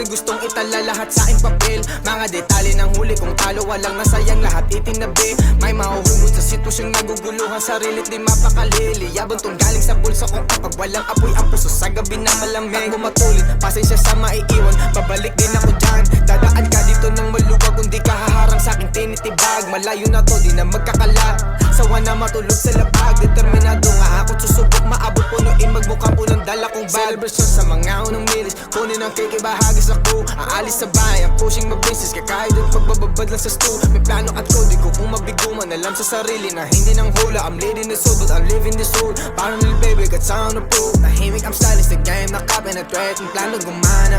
ako'y gustong itala lahat sa aking papel. Mga detalye ng huli kong talo, walang nasayang, lahat itinabi. May mahuhulog sa sitwasyong naguguluhan, sarilit di mapakalili. Yabang tong galing sa bulsa kong kapag walang apoy ang puso sa gabi na malamig. Takbo matulit, pasensya sa maiiwan, babalik din ako dyan. Dadaan ka dito ng maluwag, kung di ka haharang sa aking tinitibag. Malayo na to, di na magkakala, sawa na matulog sa labag. Determinado nga ako't susubok, maabot punuin, magmukhang unang dala kong bag. Celebration sa mga unang milis, kunin ang cake, ibahagi sa crew. Aalis sa bahay, ang pushing mabisis, kakahid at magbababad lang sa stool. May plano at code, di ko kung mabiguman, alam sa sarili na hindi nang hula. I'm leading this soul, but I'm living this soul. Parang little baby, got sound of proof. Nahimik, I'm stylish, the game, nakapenetrate. Yung plano gumana,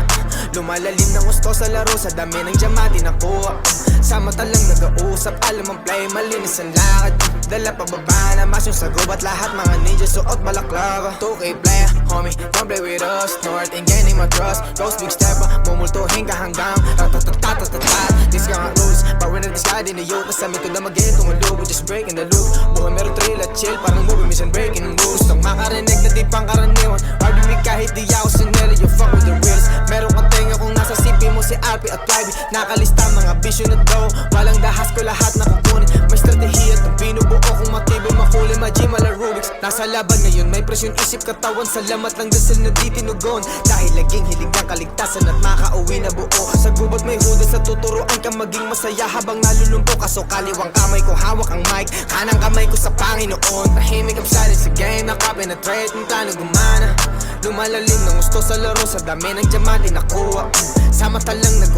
lumalalim ng gusto sa laro, sa dami ng diamante nakuha. Sa mata lang nag-uusap, alam ang play, malinis ang lakad. Dala pababa na mas yung sagubat, lahat mga ninja suot balaklava. 2K player, homie, don't play with us. North and gaining my trust, ghost big stepper, mumultuhin ka hanggang ratatatatatatat. These ka nga rules, power na discard in the youth. Masamin ko na mag-get, tumalub, we're just breaking the loop. Buhay meron thrill at chill, parang movie, mission breaking rules. Gustong makarinig na di pang karaniwan, hard me kahit di ako sinela. You fuck with the reals, meron kang tenga kung nasa CP mo si RP at YB. Nakalista mga vision at go, walang dahas ko lahat na kukunin. May strategiya at ang binubuo kung matibay, makuli, ma-G, mala-Rubik's. Nasa laban ngayon, may presyon, isip, katawan. Salamat lang dasal na di tinugon, dahil laging hilig ng kaligtasan at makauwi na buo. Sa gubat may hudas sa tuturuan ka maging masaya habang nalulumpo ka. So kaliwang kamay ko hawak ang mic, kanang kamay ko sa Panginoon. Tahimik ang silent sa game, nakapenetrate, yung plano gumana. Lumalalim ng gusto sa laro, sa dami ng diamante nakuha. Sa mata lang nag